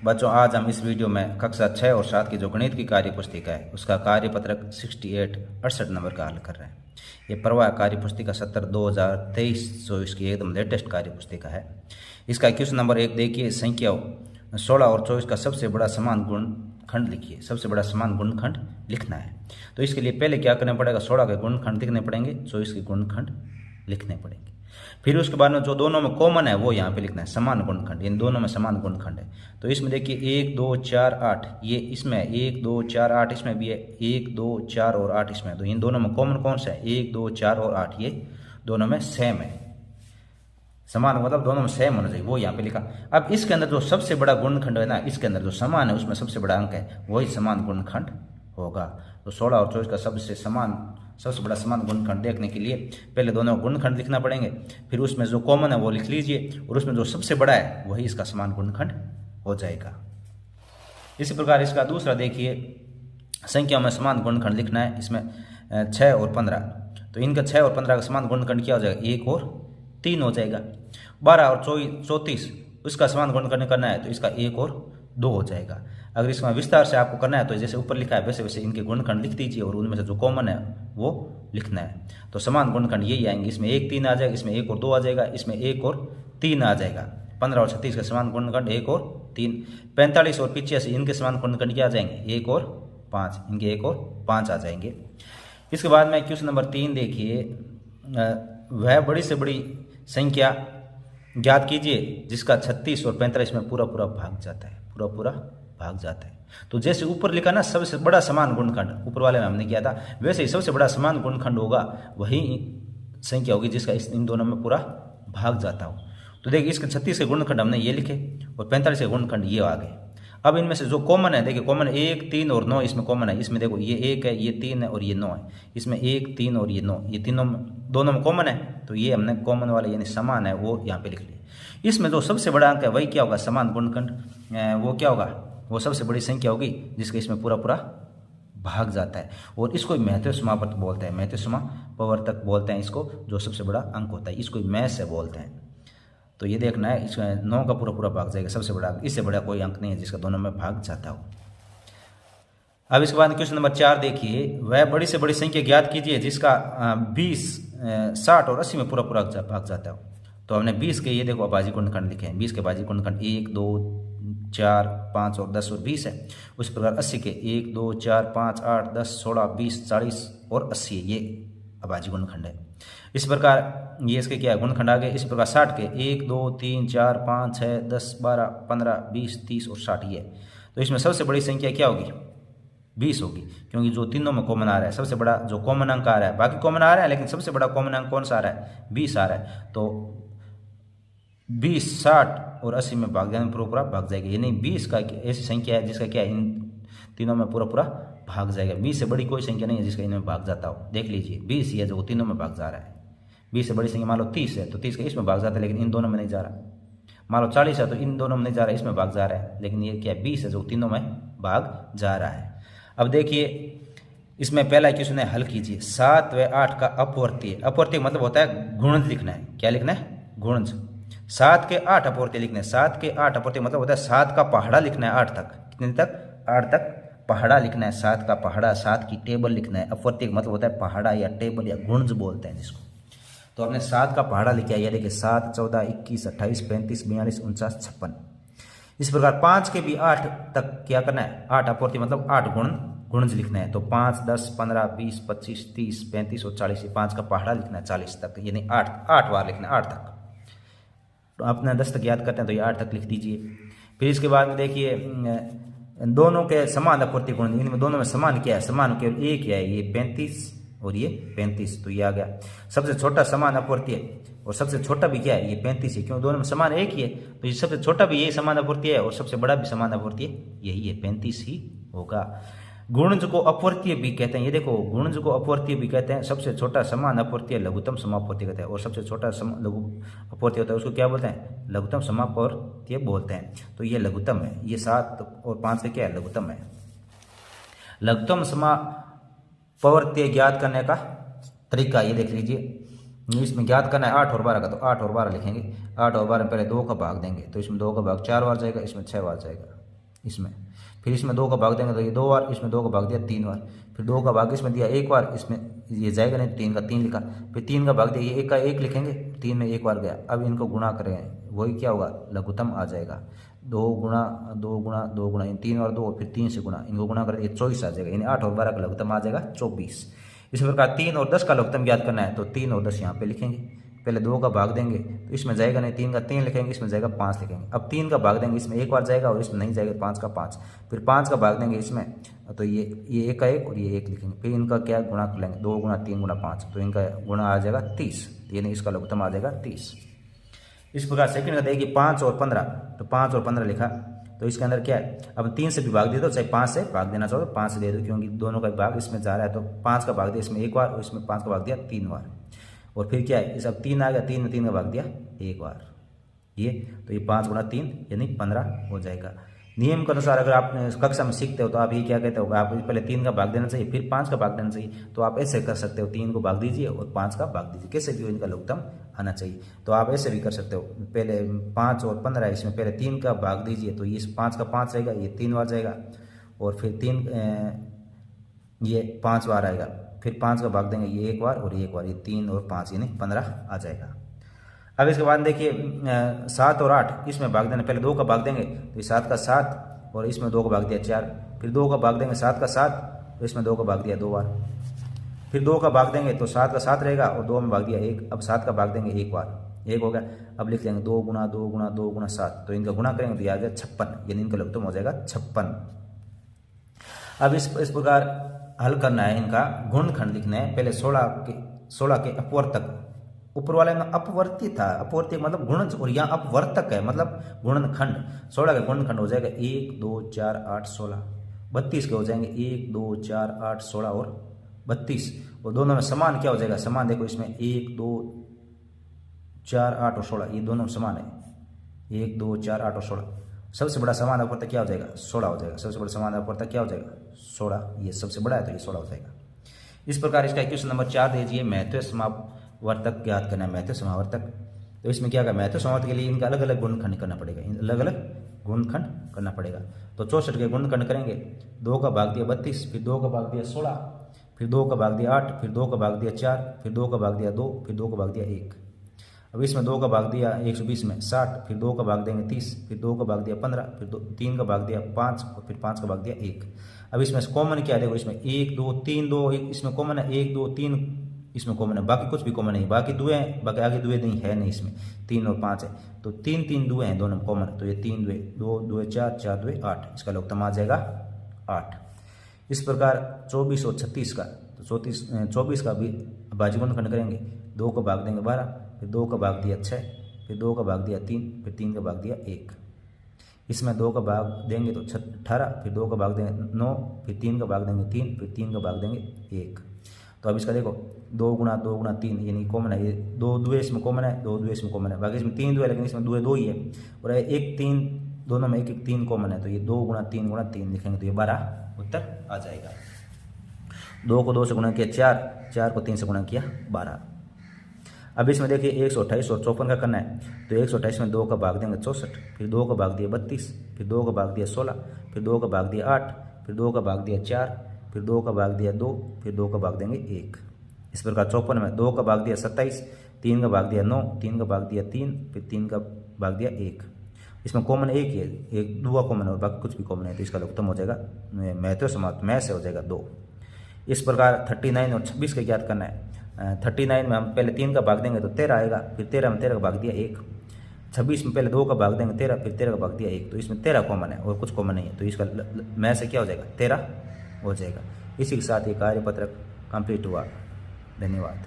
बच्चों, आज हम इस वीडियो में कक्षा 6 और 7 की जो गणित की कार्य पुस्तिका है उसका कार्यपत्रक 68 नंबर का हल कर रहे हैं। ये प्रवाह कार्य पुस्तिका 70 2023-24 की एकदम लेटेस्ट कार्य पुस्तिका है। इसका क्वेश्चन नंबर 1 देखिए, संख्या 16 और 24 का सबसे बड़ा समान गुणनखंड लिखिए। सबसे बड़ा समान गुणनखंड लिखना है, तो इसके लिए पहले क्या करना पड़ेगा, 16 के गुणनखंड लिखने पड़ेंगे, 24 के गुणनखंड लिखने पड़ेंगे। फिर उसके बाद में जो दोनों में कॉमन है वो यहाँ पे लिखना है, समान गुणनखंड। इन दोनों में समान गुणनखंड है, तो इसमें देखिए 1 2 4 8, ये इसमें 1 2 4 8, इसमें भी है 1 2 4 और 8 इसमें। तो इन दोनों में कॉमन कौन सा है, 1 2 4 और 8, ये दोनों में सेम है। समान मतलब दोनों में सेम होना चाहिए, वो यहाँ पे लिखा। अब इसके अंदर जो सबसे बड़ा गुणनखंड है ना, इसके अंदर जो समान है उसमें सबसे बड़ा अंक है, वही समान गुणनखंड होगा। तो 16 और 24 का सबसे बड़ा समान गुणनखंड देखने के लिए पहले दोनों गुणनखंड लिखना पड़ेंगे, फिर उसमें जो कॉमन है वो लिख लीजिए, और उसमें जो सबसे बड़ा है वही इसका समान गुणनखंड हो जाएगा। इसी प्रकार इसका दूसरा देखिए, संख्याओं में समान गुणनखंड लिखना है। इसमें 6 और 15, तो इनका 6 और 15 का समान गुणनखंड क्या हो जाएगा, 1 और 3 हो जाएगा। 12 और 34 उसका समान गुणनखंड करना है, तो इसका 1 और 2 हो जाएगा। अगर इसमें विस्तार से आपको करना है तो जैसे ऊपर लिखा है वैसे वैसे इनके गुणनखंड लिख दीजिए, और उनमें से जो कॉमन है वो लिखना है। तो समान गुणनखंड यही आएंगे, इसमें 1 3 आ जाएगा, इसमें 1 और 2 आ जाएगा, इसमें 1 और 3 आ जाएगा। 15 और 36 का समान गुणनखंड 1 और 3। 45 और 85 इनके समान गुणनखंड क्या आ जाएंगे, 1 और 5, इनके 1 और 5 आ जाएंगे। इसके बाद में क्वेश्चन नंबर 3 देखिए, वह बड़ी से बड़ी संख्या ज्ञात कीजिए जिसका 36 और 45 में पूरा भाग जाता है, पूरा भाग जाता है। तो जैसे ऊपर लिखा ना सबसे बड़ा समान गुणनखंड, ऊपर वाले में हमने किया था, वैसे ही सबसे बड़ा समान गुणनखंड होगा वही संख्या होगी जिसका इन दोनों में पूरा भाग जाता हो। तो देखिए इसके 36 के गुणनखंड हमने ये लिखे और 45 के गुणनखंड ये आ गए। अब इनमें से जो कॉमन है, देखिए कॉमन 1 3 और 9 इसमें कॉमन है। इसमें देखो ये 1 है, ये 3 है और ये 9 है। इसमें 1 3 और ये 9, ये तीनों दोनों में कॉमन है, तो ये हमने कॉमन वाले यानी समान है वो यहाँ पे लिख लिया। इसमें जो सबसे बड़ा अंक है वही क्या होगा, समान गुणनखंड। वो क्या होगा, वो सबसे बड़ी संख्या होगी जिसके इसमें पूरा भाग जाता है, और इसको महत्व समापवर्तक बोलते हैं, महत्व समापवर्तक बोलते हैं इसको, जो सबसे बड़ा अंक होता है, इसको मैथ से बोलते हैं। तो ये देखना है, इसमें 9 का पूरा भाग जाएगा, सबसे बड़ा। इससे बड़ा कोई अंक नहीं है जिसका दोनों में भाग जाता हो। अब इसके बाद क्वेश्चन नंबर 4 देखिए, वह बड़ी से बड़ी संख्या ज्ञात कीजिए जिसका 20 60 और 80 में पूरा भाग जाता हो। तो हमने 20 के ये देखो अभाज्य गुणनखंड लिखे हैं, 20 के अभाज्य गुणनखंड 1 2 4 5 और 10 और 20 है। उस प्रकार 80 के 1 2 4 5 8 10 16 20 40 और 80 ये अभाज्य गुणनखंड है। इस प्रकार ये इसके क्या है, गुणनखंड आ गए। इस प्रकार 60 के 1 2 3 4 5 6 10 12 15 20 30 और 60 ये। तो इसमें सबसे बड़ी संख्या क्या होगी, 20 होगी, क्योंकि जो तीनों में कॉमन आ रहा है, सबसे बड़ा जो कॉमन अंक आ रहा है, बाकी कॉमन आ रहा है लेकिन सबसे बड़ा कॉमन अंक कौन सा आ रहा है, 20 आ रहा है। तो 20 60 और 80 में भाग जाने में पूरा भाग जाएगा, यानी 20 का ऐसी संख्या है जिसका क्या है, इन तीनों में पूरा भाग जाएगा। 20 से बड़ी कोई संख्या नहीं है जिसका इनमें भाग जाता हो। देख लीजिए 20 ही है जो तीनों में भाग जा रहा है। 20 से बड़ी संख्या मान लो 30 है, तो 30 का इसमें भाग जाता है लेकिन इन दोनों में नहीं जा रहा। मान लो 40 है, तो इन दोनों में नहीं जा रहा है, इसमें भाग जा रहा है, लेकिन ये क्या 20 है जो तीनों में भाग जा रहा है। अब देखिए इसमें पहला क्वेश्चन है, हल कीजिए। 7 व 8 का अपवर्तीय, अपवर्तीय मतलब होता है गुणज लिखना है। क्या लिखना है, गुणज। 7 के 8 अपवर्तीय लिखने हैं। 7 के 8 अपवर्तीय मतलब होता है 7 का पहाड़ा लिखना है 8 तक। कितने तक, 8 तक पहाड़ा लिखना है। 7 का पहाड़ा, 7 की टेबल लिखना है। अपवर्तीय मतलब होता है पहाड़ा या टेबल या गुणज बोलते हैं जिसको। तो हमने 7 का पहाड़ा लिखा है, ये देखिए 7 14 21 28 35 42 49 56। इस प्रकार 5 के भी 8 तक क्या करना है, 8 अपवर्तीय मतलब 8 गुणज लिखना है। तो 5 10 15 20 25 30 35 और 40, 5 का पहाड़ा लिखना है 40 तक, यानी 8 बार लिखना है 8 तक। तो अपना 10 तक याद करते हैं तो ये 8 तक लिख दीजिए। फिर इसके बाद में देखिए दोनों के समान अपवर्तीय गुण, इनमें दोनों में समान क्या है, समान केवल एक है, ये 35 और ये 35, तो ये आ गया। सबसे छोटा समान अपवर्तीय और सबसे छोटा भी क्या है, ये 35 है, क्यों दोनों में समान एक ही है, तो ये सबसे छोटा भी यही समान अपवर्तीय है और सबसे बड़ा भी समान अपवर्तीय यही है, 35 ही होगा। गुणज को अपवर्तीय भी कहते हैं, ये देखो गुणज को अपवर्तीय भी कहते हैं। सबसे छोटा समान अपवर्तीय लघुत्तम समापवर्तीय कहते हैं, और सबसे छोटा लघु अपवर्तीय होता है उसको क्या बोलते हैं, लघुत्तम समापवर्तीय बोलते हैं। तो ये लघुत्तम है, ये 7 और 5 का क्या है, लघुत्तम है। लघुत्तम समापवर्तीय ज्ञात करने का तरीका ये देख लीजिए। इसमें ज्ञात करना है 8 और 12 का, तो 8 और 12 लिखेंगे। 8 और 12 में पहले 2 का भाग देंगे, तो इसमें 2 का भाग 4 बार जाएगा, इसमें 6 बार जाएगा इसमें। फिर इसमें 2 का भाग देंगे तो ये 2 बार, इसमें 2 का भाग दिया 3 बार। फिर 2 का भाग इसमें दिया 1 बार, इसमें ये जाएगा नहीं, 3 का 3 लिखा। फिर 3 का भाग दिया, ये 1 का 1 लिखेंगे, 3 में 1 बार गया। अब इनको गुणा करें, वही क्या होगा, लघुत्तम आ जाएगा। 2 गुणा 2 गुणा 2 गुणा, 3 और 2, फिर 3 से गुणा, इनको गुणा करें, ये 24 आ जाएगा। यानी 8 और 12 का लघुत्तम आ जाएगा 24। इसी प्रकार 3 और 10 का लघुत्तम ज्ञात करना है, तो 3 और 10 यहाँ पे लिखेंगे। पहले 2 का भाग देंगे तो इसमें जाएगा नहीं, 3 का 3 लिखेंगे, इसमें जाएगा 5 लिखेंगे। अब 3 का भाग देंगे, इसमें 1 बार जाएगा और इसमें नहीं जाएगा, 5 का 5। फिर 5 का भाग देंगे इसमें, तो ये 1 का 1 और ये 1 लिखेंगे। फिर इनका क्या गुणा कर लेंगे, 2 गुणा 3 गुणा 5, तो इनका गुणा आ जाएगा 30, यानी इसका लघुत्तम आ जाएगा 30। इस प्रकार सेकंड का देखिए 5 और 15, तो 5 और 15 लिखा, तो इसके अंदर क्या है, अब 3 से भी भाग दे दो, चाहे 5 से भाग देना चाहो तो 5 से दे दो, क्योंकि दोनों का भाग इसमें जा रहा है। तो 5 का भाग दिया इसमें 1 बार और इसमें 5 का भाग दिया 3 बार। और फिर क्या है, इस अब 3 आ गया, 3 में 3 का भाग दिया 1 बार, ये तो ये 5 गुणा 3 यानी 15 हो जाएगा। नियम के अनुसार अगर आप कक्षा में सीखते हो तो आप ये क्या कहते हो, आप पहले 3 का भाग देना चाहिए, फिर 5 का भाग देना चाहिए। तो आप ऐसे कर सकते हो, 3 को भाग दीजिए और 5 का भाग दीजिए, कैसे भी इनका लघुत्तम आना चाहिए। तो आप ऐसे भी कर सकते हो, पहले 5 और 15 इसमें पहले 3 का भाग दीजिए, तो ये 5 का 5 रहेगा, ये 3 बार जाएगा, और फिर 3 ये 5 बार आएगा। फिर 5 का भाग देंगे, ये 1 बार और ये 1 बार, ये 3 और 5 यानी 15 आ जाएगा। अब इसके बाद देखिए 7 और 8 इसमें भाग देना, पहले 2 का भाग देंगे तो ये 7 का 7 और इसमें 2 का भाग दिया 4। फिर 2 का भाग देंगे 7 का 7, तो इसमें 2 का भाग दिया 2 बार। फिर 2 का भाग देंगे तो 7 का 7 रहेगा और 2 में भाग दिया 1। अब 7 का भाग देंगे 1 बार, 1 हो गया। अब लिख लेंगे 2 गुणा 2 गुणा 2 गुणा 7, तो इनका गुणा करेंगे तो ये आ गया 56, यानी इनका लघुत्तम हो जाएगा 56। अब इस प्रकार हल करना है, इनका गुणनखंड लिखना है। पहले 16 के अपवर्तक, ऊपर वाले में अपवर्ती था, अपवर्ती मतलब गुणज, और यहाँ अपवर्तक है मतलब गुणनखंड। 16 का गुणनखंड हो जाएगा 1 2 4 8 16। 32 के हो जाएंगे 1 2 4 8 16 और 32, और दोनों में समान क्या हो जाएगा, समान देखो इसमें 1 2 4 8 और 16, ये दोनों समान है, 1 2 4 8 और 16। सबसे बड़ा समान अपवर्तक क्या हो जाएगा, 16 हो जाएगा। सबसे बड़ा समान अपवर्तक क्या हो जाएगा, 16, ये सबसे बड़ा है तो ये 16 हो जाएगा। इस प्रकार इसका क्वेश्चन नंबर 4 दीजिए, महत्व समावर्तक ज्ञात करना है, महत्व समावर्तक। तो इसमें क्या होगा, महत्व समावर्तक के लिए इनका अलग अलग गुणनखंड करना पड़ेगा, अलग अलग गुणनखंड करना पड़ेगा। तो 64 के गुणनखंड करेंगे, 2 का भाग दिया 32, फिर 2 का भाग दिया 16, फिर 2 का भाग दिया 8, फिर 2 का भाग दिया 4, फिर 2 का भाग दिया 2, फिर 2 का भाग दिया 1। अब इसमें 2 का भाग दिया 120 में 60, फिर 2 का भाग देंगे 30, फिर 2 का भाग दिया 15, फिर 3 का भाग दिया 5 और फिर 5 का भाग दिया 1। अब इसमें कॉमन क्या है, देखो इसमें 1 2 3 2 इसमें कॉमन है, 1 2 3 इसमें कॉमन है, बाकी कुछ भी कॉमन नहीं, बाकी दुए हैं, बाकी आगे दुए नहीं है, नहीं इसमें 3 और 5 है, तो 3 3 दुए हैं दोनों कॉमन, तो ये 3 दुए 2 दुए 4 4 दुए 8, इसका लघुत्तम आ जाएगा 8। इस प्रकार 24 और 36 का, तो 24 का भी भाज्य गुणनखंड करेंगे, 2 का भाग देंगे 12, फिर 2 का भाग दिया 6, फिर 2 का भाग दिया 3, फिर 3 का भाग दिया 1। इसमें 2 का भाग देंगे तो 18, फिर 2 का भाग देंगे 9, फिर 3 का भाग देंगे 3, फिर 3 का भाग देंगे 1। तो अब इसका देखो 2 गुणा 3 यानी कॉमन है, ये 2 दुए इसमें कॉमन है, 2 दुए इसमें कॉमन है, बाकी इसमें 3 दुए लेकिन इसमें दुए 2 ही है, और 1 3 दोनों में 1 1 3 कॉमन है, तो ये 2 गुणा 3 लिखेंगे तो ये 12 उत्तर आ जाएगा। 2 को 2 से गुणा किया 4, 4 को 3 से गुणा किया 12। अब इसमें देखिए 128 और 54 का करना है, तो 128 में 2 का भाग देंगे 64, फिर 2 का भाग दिया 32, फिर 2 का भाग दिया 16, फिर 2 का भाग दिया 8, फिर 2 का भाग दिया 4, फिर 2 का भाग दिया 2, फिर 2 का भाग देंगे 1। इस प्रकार 54 में 2 का भाग दिया 27, 3 का भाग दिया 9, 3 का भाग दिया 3, फिर 3 का भाग दिया 1। इसमें कॉमन 1 ही है, एक दुआ कॉमन है और बाकी कुछ भी कॉमन है, तो इसका लघुत्तम हो जाएगा महत्व समाप्त में से हो जाएगा 2। इस प्रकार 39 और 26 का ज्ञात करना है। 39 में हम पहले 3 का भाग देंगे तो 13 आएगा, फिर 13 में 13 का भाग दिया 1। 26 में पहले 2 का भाग देंगे 13, फिर 13 का भाग दिया 1, तो इसमें 13 कॉमन है और कुछ कॉमन नहीं है, तो इसका में से क्या हो जाएगा 13 हो जाएगा। इसी के साथ ये कार्यपत्रक कंप्लीट हुआ। धन्यवाद।